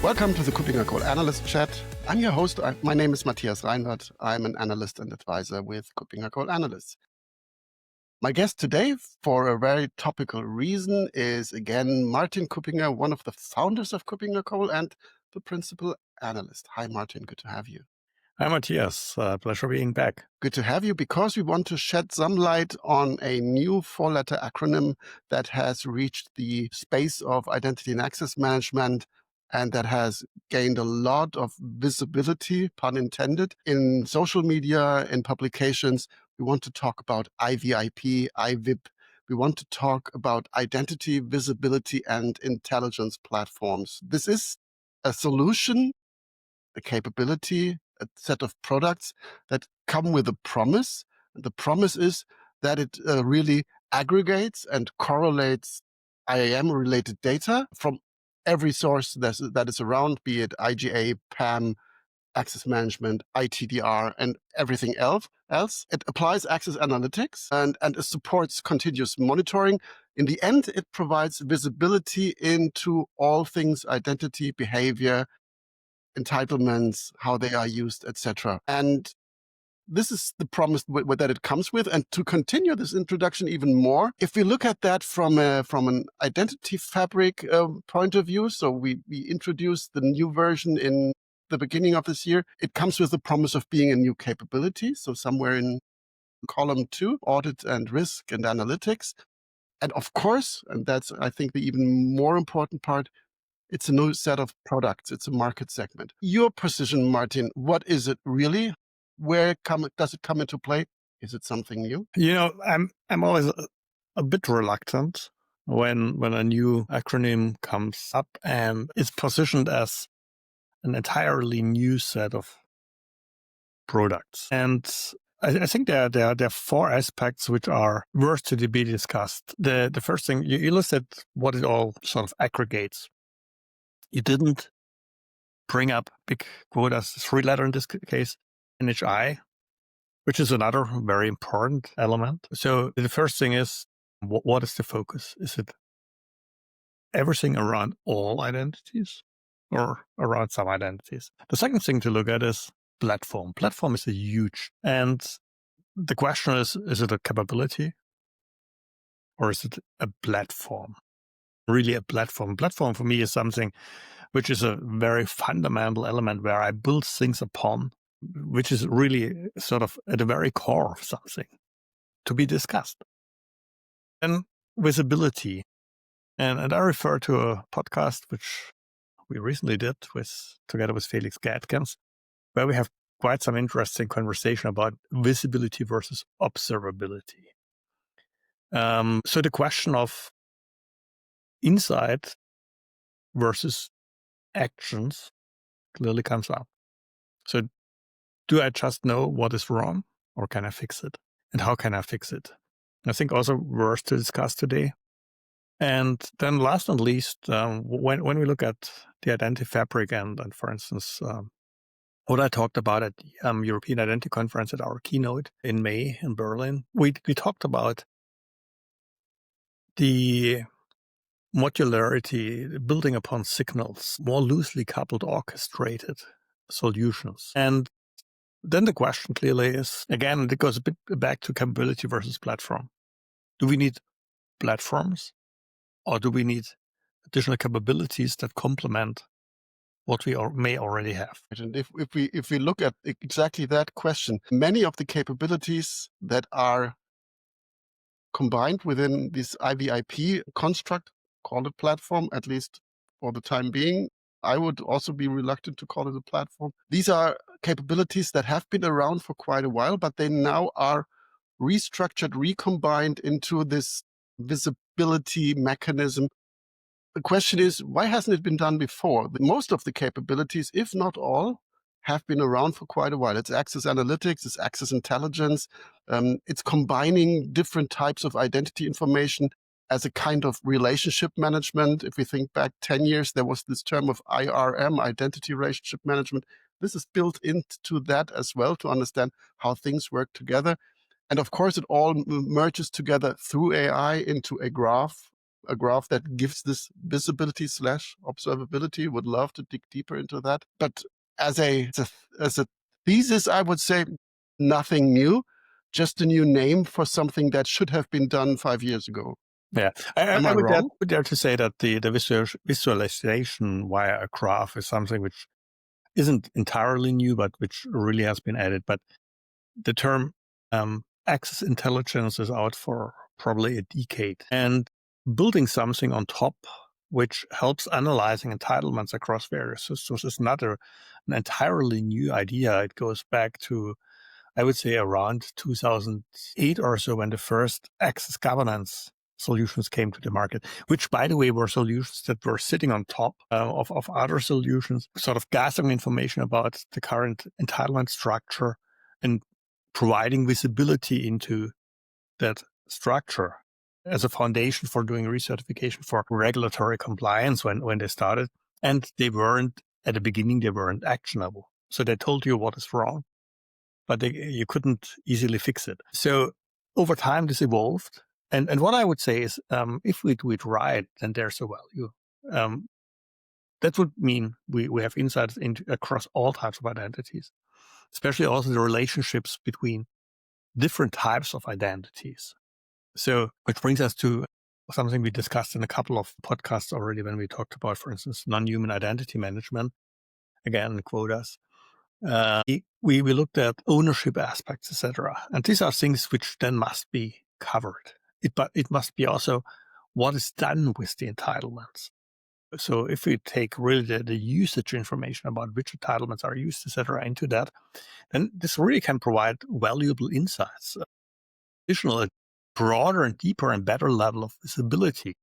Welcome to the KuppingerCole Analyst Chat. I'm your host. My name is Matthias Reinwarth. I'm an analyst and advisor with KuppingerCole Analysts. My guest today, for a very topical reason, is again Martin Kuppinger, one of the founders of KuppingerCole and the principal analyst. Hi, Martin. Good to have you. Hi, Matthias. Pleasure being back. Good to have you because we want to shed some light on a new four-letter acronym that has reached the space of identity and access management and that has gained a lot of visibility, pun intended, in social media, in publications. We want to talk about IVIP, IVIP. We want to talk about identity, visibility, and intelligence platforms. This is a solution, a capability, a set of products that come with a promise. The promise is that it really aggregates and correlates IAM-related data from every source that is around, be it IGA, PAM, access management, ITDR, and everything else. It applies access analytics and it supports continuous monitoring. In the end, it provides visibility into all things identity, behavior, entitlements, how they are used, etc. And this is the promise that it comes with. And to continue this introduction even more, if we look at that from an identity fabric point of view, so we introduced the new version in the beginning of this year, it comes with the promise of being a new capability. So somewhere in column 2, audit and risk and analytics. And of course, and that's, I think, the even more important part, it's a new set of products. It's a market segment. Your position, Martin, what is it really? Where does it come into play? Is it something new? You know, I'm always a bit reluctant when a new acronym comes up and it's positioned as an entirely new set of products. And I think there are 4 aspects which are worth to be discussed. The first thing, you listed what it all sort of aggregates. You didn't bring up big quotas, 3-letter in this case, NHI, which is another very important element. So the first thing is, what is the focus? Is it everything around all identities or around some identities? The second thing to look at is platform. Platform is a huge, and the question is it a capability or is it a platform? Really a platform. Platform for me is something which is a very fundamental element where I build things upon, which is really sort of at the very core of something to be discussed. And visibility. And I refer to a podcast which we recently did together with Felix Gatkins, where we have quite some interesting conversation about visibility versus observability. So the question of insight versus actions clearly comes up. So do I just know what is wrong or can I fix it? And how can I fix it? I think also worth to discuss today. And then last but not least, when we look at the identity fabric and for instance, what I talked about at European Identity Conference at our keynote in May in Berlin, we talked about the modularity, building upon signals, more loosely coupled, orchestrated solutions. And then the question clearly is, again, it goes a bit back to capability versus platform. Do we need platforms or do we need additional capabilities that complement what we may already have? And if we look at exactly that question, many of the capabilities that are combined within this IVIP construct, call it platform, at least for the time being. I would also be reluctant to call it a platform. These are capabilities that have been around for quite a while, but they now are restructured, recombined into this visibility mechanism. The question is, why hasn't it been done before? Most of the capabilities, if not all, have been around for quite a while. It's access analytics, it's access intelligence, it's combining different types of identity information as a kind of relationship management. If we think back 10 years, there was this term of IRM, identity relationship management. This is built into that as well to understand how things work together. And of course, it all merges together through AI into a graph a graph that gives this visibility / observability. Would love to dig deeper into that. But as a thesis, I would say nothing new, just a new name for something that should have been done 5 years ago. Yeah, Am I wrong? would dare to say that the visualization via a graph is something which isn't entirely new, but which really has been added. But the term access intelligence is out for probably a decade. And building something on top which helps analyzing entitlements across various systems is not an entirely new idea. It goes back to, I would say, around 2008 or so, when the first access governance solutions came to the market, which, by the way, were solutions that were sitting on top of other solutions, sort of gathering information about the current entitlement structure and providing visibility into that structure as a foundation for doing recertification for regulatory compliance when they started. And they weren't, at the beginning, they weren't actionable. So they told you what is wrong, but you couldn't easily fix it. So over time, this evolved. And what I would say is, if we do it right, then there's a value. That would mean we have insights across all types of identities, especially also the relationships between different types of identities. So, which brings us to something we discussed in a couple of podcasts already when we talked about, for instance, non-human identity management, again, quotas. We looked at ownership aspects, etc. And these are things which then must be covered. It must be also what is done with the entitlements. So if we take really the usage information about which entitlements are used, etc., into that, then this really can provide valuable insights, additional, broader and deeper and better level of visibility.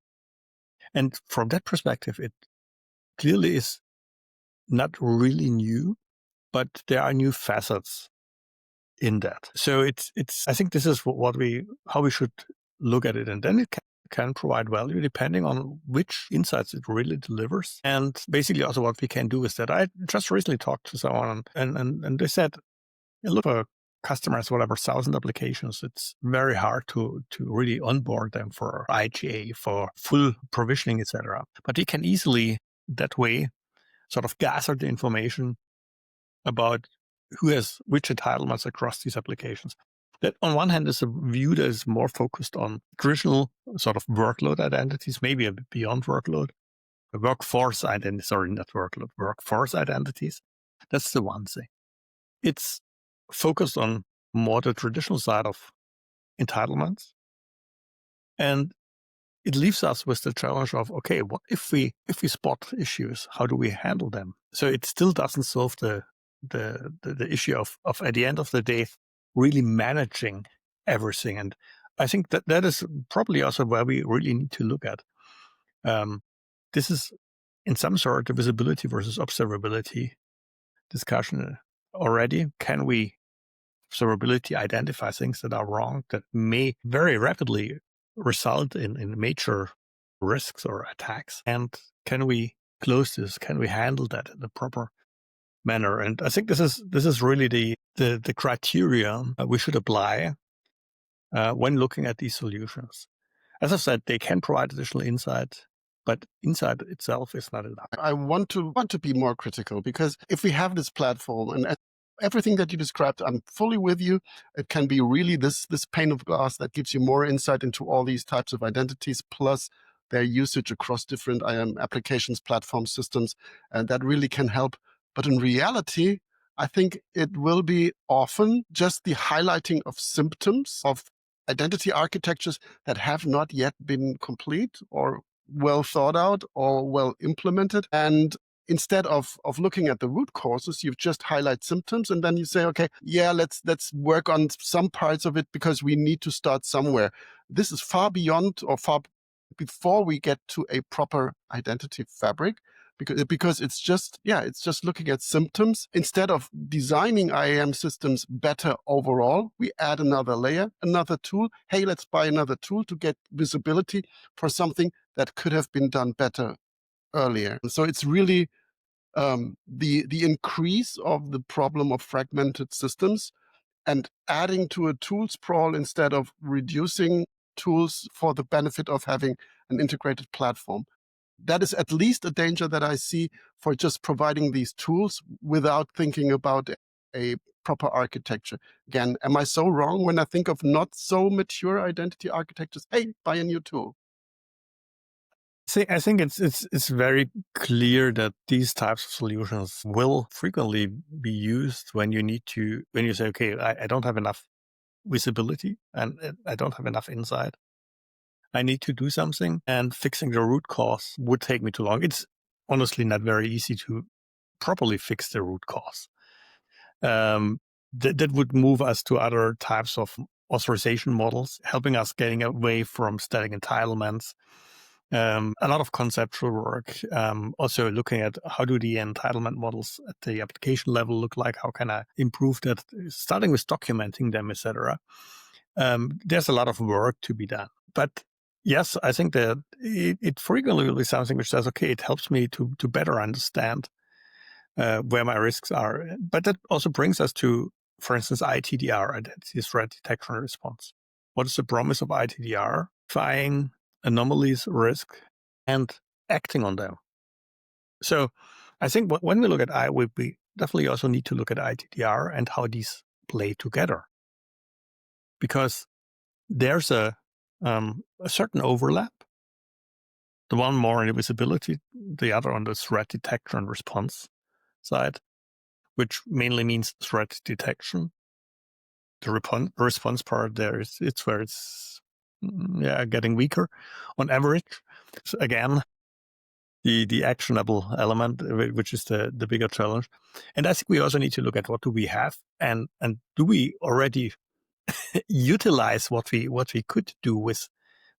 And from that perspective, it clearly is not really new, but there are new facets in that. So it's I think this is how we should look at it. And then it can provide value depending on which insights it really delivers. And basically also what we can do is that I just recently talked to someone and they said, look, for customers, whatever, 1,000 applications, it's very hard to really onboard them for IGA, for full provisioning, etc. But we can easily, that way, sort of gather the information about who has which entitlements across these applications. That on one hand is a view that is more focused on traditional sort of workload identities, maybe a bit beyond workload, workforce identities, sorry, not workload, workforce identities. That's the one thing. It's focused on more the traditional side of entitlements. And it leaves us with the challenge of, okay, what if we spot issues, how do we handle them? So it still doesn't solve the issue of at the end of the day, really managing everything. And I think that is probably also where we really need to look at. This is in some sort the visibility versus observability discussion already. Can we observability identify things that are wrong that may very rapidly result in major risks or attacks? And can we close this? Can we handle that in the proper manner? And I think this is really the criteria we should apply when looking at these solutions. As I said, they can provide additional insight, but insight itself is not enough. I want to be more critical, because if we have this platform and everything that you described, I'm fully with you. It can be really this pane of glass that gives you more insight into all these types of identities, plus their usage across different applications, platform systems, and that really can help. But in reality, I think it will be often just the highlighting of symptoms of identity architectures that have not yet been complete or well thought out or well implemented. And instead of looking at the root causes, you just highlight symptoms, and then you say, okay, yeah, let's work on some parts of it because we need to start somewhere. This is far beyond or far before we get to a proper identity fabric, because it's just looking at symptoms. Instead of designing IAM systems better overall, we add another layer, another tool. Hey, let's buy another tool to get visibility for something that could have been done better earlier. So it's really the increase of the problem of fragmented systems and adding to a tool sprawl instead of reducing tools for the benefit of having an integrated platform. That is at least a danger that I see for just providing these tools without thinking about a proper architecture. Again, am I so wrong when I think of not so mature identity architectures? Hey, buy a new tool. See, I think it's very clear that these types of solutions will frequently be used when you say, okay, I don't have enough visibility and I don't have enough insight. I need to do something, and fixing the root cause would take me too long. It's honestly not very easy to properly fix the root cause. That would move us to other types of authorization models, helping us getting away from static entitlements. A lot of conceptual work, also looking at how do the entitlement models at the application level look like, how can I improve that, starting with documenting them, etc. There's a lot of work to be done. But yes, I think that it frequently will be something which says, okay, it helps me to better understand where my risks are. But that also brings us to, for instance, ITDR, Identity Threat Detection and Response. What is the promise of ITDR? Identifying anomalies, risk, and acting on them. So I think when we look at IVIP, we definitely also need to look at ITDR and how these play together. Because there's a certain overlap. The one more in the visibility, the other on the threat detection and response side, which mainly means threat detection. The response part there it's where it's getting weaker on average. So again, the actionable element, which is the bigger challenge. And I think we also need to look at what do we have and do we already utilize what we could do with,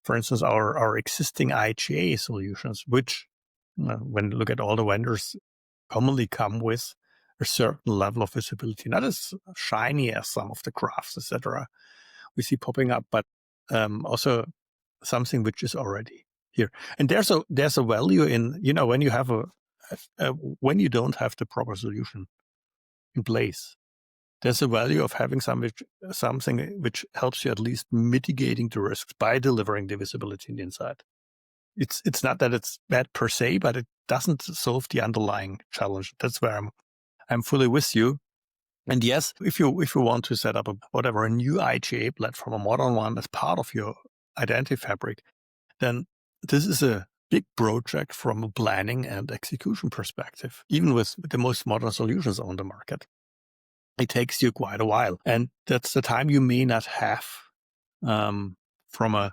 for instance, our existing IGA solutions, which when you look at all the vendors commonly come with a certain level of visibility, not as shiny as some of the graphs, etc. we see popping up, but also something which is already here. And there's a value in, when you have when you don't have the proper solution in place, there's a value of having something which helps you at least mitigating the risks by delivering the visibility and insight. It's not that it's bad per se, but it doesn't solve the underlying challenge. That's where I'm fully with you. And yes, if you want to set up a new IGA platform, a modern one, as part of your identity fabric, then this is a big project from a planning and execution perspective, even with the most modern solutions on the market. It takes you quite a while. And that's the time you may not have from a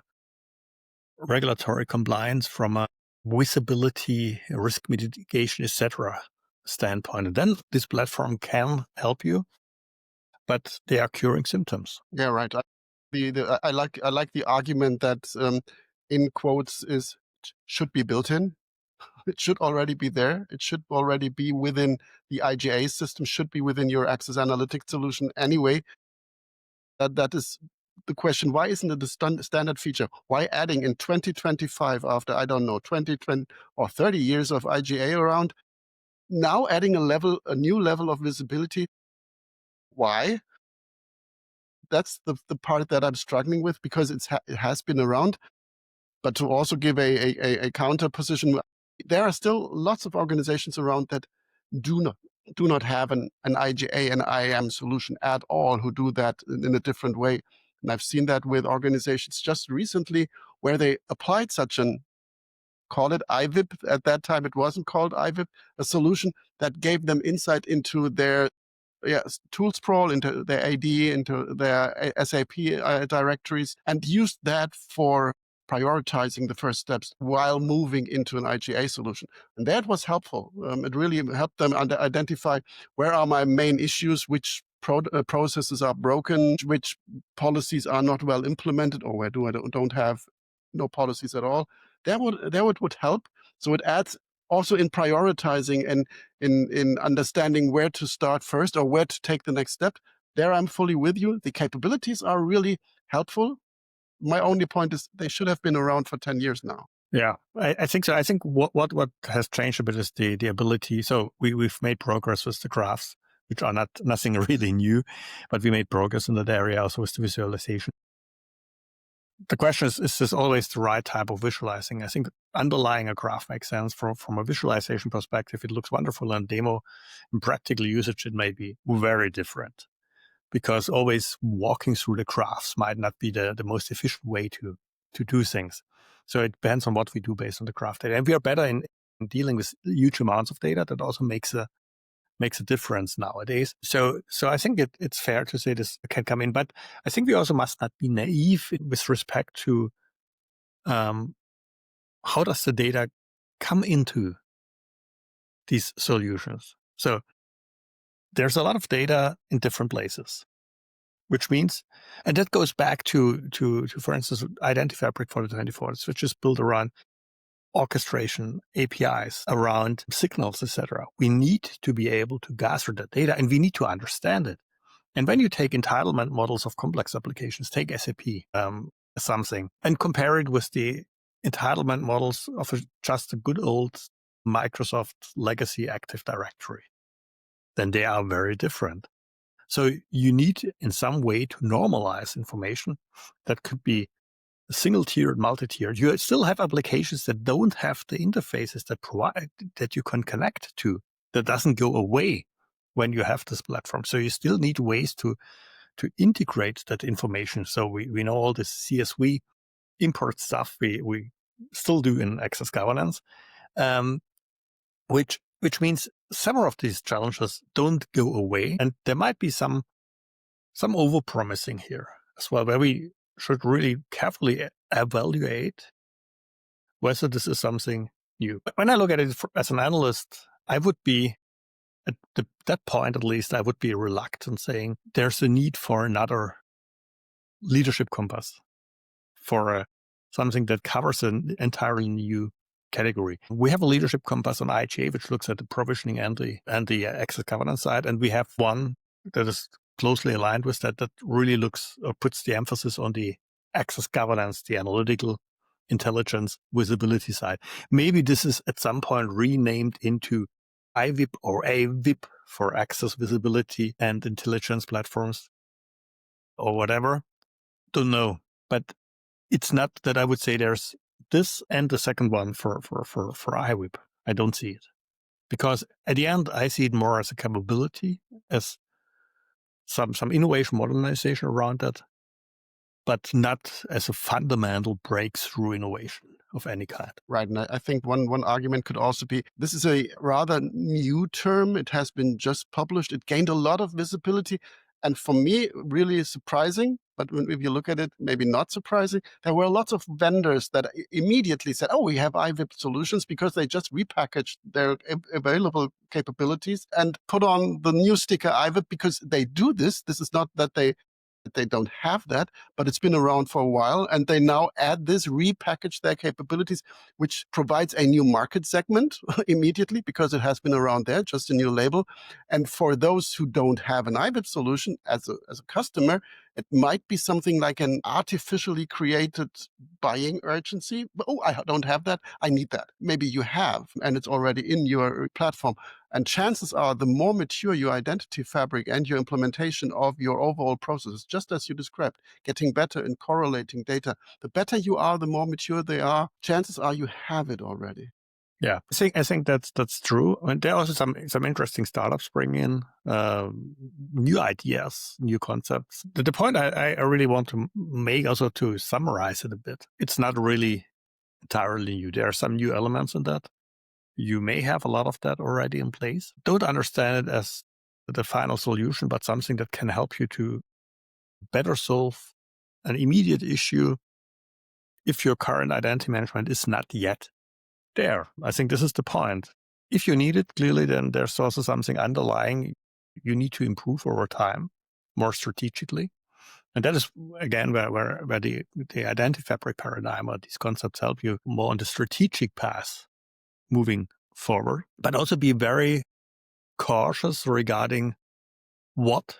regulatory compliance, from a visibility, risk mitigation, etc. standpoint. And then this platform can help you, but they are curing symptoms. Yeah, right. I like the argument that in quotes is should be built in. It should already be there. It should already be within the IGA system, should be within your access analytics solution anyway. That is the question. Why isn't it a standard feature? Why adding in 2025 after, 20 or 30 years of IGA around, now adding a new level of visibility? Why? That's the part that I'm struggling with, because it has been around. But to also give a counter position, there are still lots of organizations around that do not have an IGA, an IAM solution at all, who do that in a different way. And I've seen that with organizations just recently where they applied such call it IVIP. At that time, it wasn't called IVIP, a solution that gave them insight into their tool sprawl, into their AD, into their SAP directories, and used that for prioritizing the first steps while moving into an IGA solution. And that was helpful. It really helped them identify where are my main issues, which processes are broken, which policies are not well implemented, or where don't have no policies at all. That would help. So it adds also in prioritizing and in understanding where to start first or where to take the next step. There I'm fully with you. The capabilities are really helpful. My only point is they should have been around for 10 years now. Yeah, I think so. I think what has changed a bit is the ability. So we've made progress with the graphs, which are nothing really new, but we made progress in that area also with the visualization. the question is this always the right type of visualizing? I think underlying a graph makes sense from a visualization perspective. It looks wonderful in demo. In practical usage, it may be very different, because always walking through the graphs might not be the most efficient way to do things. So it depends on what we do based on the graph data. And we are better in dealing with huge amounts of data. That also makes a difference nowadays. So I think it's fair to say this can come in, but I think we also must not be naive with respect to how does the data come into these solutions. So there's a lot of data in different places, which means, and that goes back to for instance, Identity Fabric for the 24s, which is built around orchestration, APIs, around signals, etc. We need to be able to gather that data, and we need to understand it. And when you take entitlement models of complex applications, take SAP, something, and compare it with the entitlement models of just a good old Microsoft legacy Active Directory, then they are very different. So you need in some way to normalize information that could be single-tiered, multi-tiered. You still have applications that don't have the interfaces that provide that you can connect to. That doesn't go away when you have this platform. So you still need ways to integrate that information. So we know all this CSV import stuff we still do in access governance, which means some of these challenges don't go away, and there might be some over-promising here as well, where we should really carefully evaluate whether this is something new. But when I look at it as an analyst, I would be, at that point at least, I would be reluctant saying there's a need for another leadership compass, for something that covers an entirely new category. We have a leadership compass on IGA, which looks at the provisioning and the access governance side, and we have one that is closely aligned with that really looks or puts the emphasis on the access governance, the analytical intelligence visibility side. Maybe this is at some point renamed into IVIP or AVIP for access visibility and intelligence platforms or whatever. Don't know. But it's not that I would say there's this and the second one for IVIP. I don't see it. Because at the end, I see it more as a capability, as some innovation modernization around that, but not as a fundamental breakthrough innovation of any kind. Right, and I think one argument could also be, this is a rather new term. It has been just published. It gained a lot of visibility. And for me, really surprising, but if you look at it, maybe not surprising, there were lots of vendors that immediately said, oh, we have IVIP solutions, because they just repackaged their available capabilities and put on the new sticker IVIP because they do this. This is not that they don't have that, but it's been around for a while, and they now add this, repackage their capabilities, which provides a new market segment immediately because it has been around there, just a new label. And for those who don't have an IVIP solution as a customer, it might be something like an artificially created buying urgency. Oh, I don't have that. I need that. Maybe you have, and it's already in your platform. And chances are, the more mature your identity fabric and your implementation of your overall processes, just as you described, getting better in correlating data, the better you are, the more mature they are, chances are you have it already. Yeah, I think that's true. And there are also some interesting startups bring in new ideas, new concepts. The point I really want to make, also to summarize it a bit, it's not really entirely new. There are some new elements in that. You may have a lot of that already in place. Don't understand it as the final solution, but something that can help you to better solve an immediate issue if your current identity management is not yet there. I think this is the point. If you need it, clearly, then there's also something underlying you need to improve over time, more strategically. And that is, again, where the identity fabric paradigm or these concepts help you more on the strategic path moving forward, but also be very cautious regarding what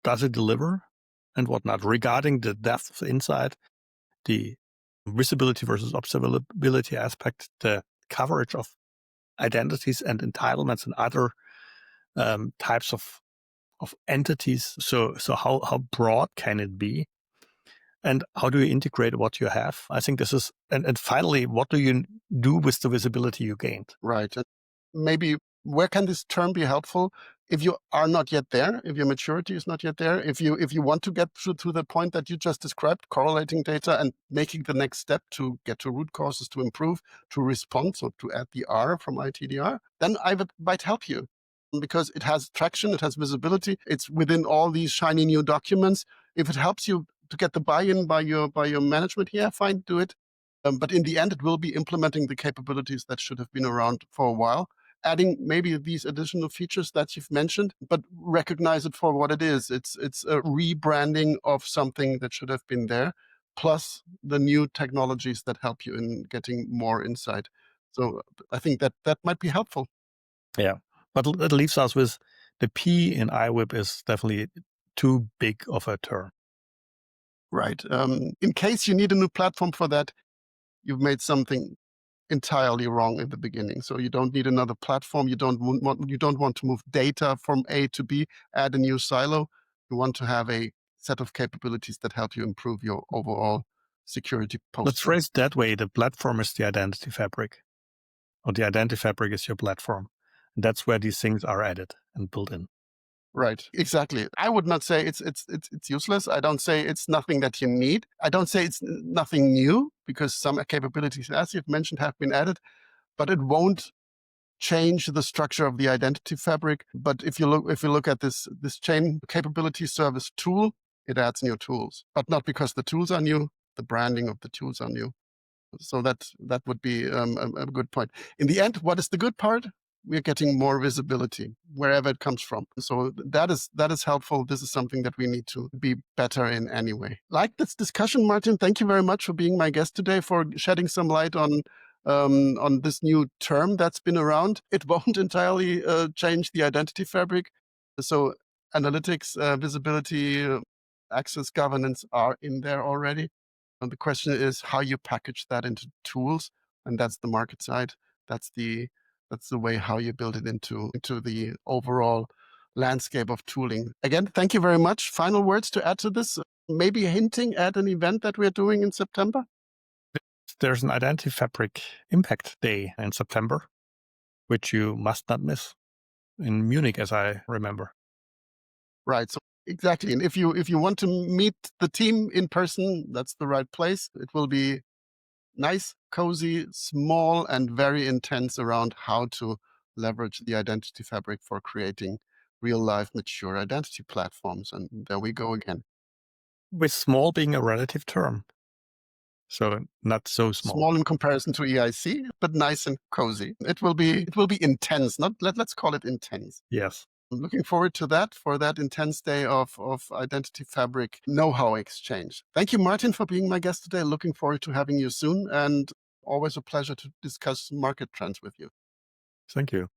does it deliver and what not, regarding the depth of insight, the visibility versus observability aspect, the coverage of identities and entitlements and other types of entities. So how broad can it be? And how do you integrate what you have? I think this is, and finally, what do you do with the visibility you gained? Right. And maybe where can this term be helpful? If you are not yet there, if your maturity is not yet there, if you want to get to the point that you just described, correlating data and making the next step to get to root causes, to improve, to respond, so to add the R from ITDR, then IVIP might help you because it has traction, it has visibility, it's within all these shiny new documents. If it helps you to get the buy-in by your management, yeah, fine, do it. But in the end, it will be implementing the capabilities that should have been around for a while, adding maybe these additional features that you've mentioned, but recognize it for what it is. It's a rebranding of something that should have been there, plus the new technologies that help you in getting more insight. So I think that might be helpful. Yeah, but it leaves us with the P in IVIP is definitely too big of a term. Right. In case you need a new platform for that, you've made something entirely wrong in the beginning. So you don't need another platform. You don't want to move data from A to B, add a new silo. You want to have a set of capabilities that help you improve your overall security posture. Let's phrase it that way. The platform is the identity fabric, or the identity fabric is your platform. And that's where these things are added and built in. Right, exactly. I would not say it's useless. I don't say it's nothing that you need. I don't say it's nothing new because some capabilities, as you've mentioned, have been added, but it won't change the structure of the identity fabric. But if you look at this chain capability service tool, it adds new tools, but not because the tools are new. The branding of the tools are new. So that would be a good point. In the end, what is the good part? We're getting more visibility wherever it comes from. So that is helpful. This is something that we need to be better in anyway. Like this discussion, Martin, thank you very much for being my guest today, for shedding some light on this new term that's been around. It won't entirely change the identity fabric. So analytics, visibility, access governance are in there already. And the question is how you package that into tools. And that's the market side. That's the way how you build it into the overall landscape of tooling. Again, thank you very much. Final words to add to this, maybe hinting at an event that we're doing in September? There's an Identity Fabric Impact Day in September, which you must not miss, in Munich, as I remember. Right. So exactly. And if you want to meet the team in person, that's the right place. It will be nice, cozy, small, and very intense around how to leverage the identity fabric for creating real-life mature identity platforms. And there we go again. With small being a relative term. So not so small. Small in comparison to EIC, but nice and cozy. It will be intense. Let's call it intense. Yes. I'm looking forward to that, for that intense day of identity fabric know-how exchange. Thank you, Martin, for being my guest today. Looking forward to having you soon, and always a pleasure to discuss market trends with you. Thank you.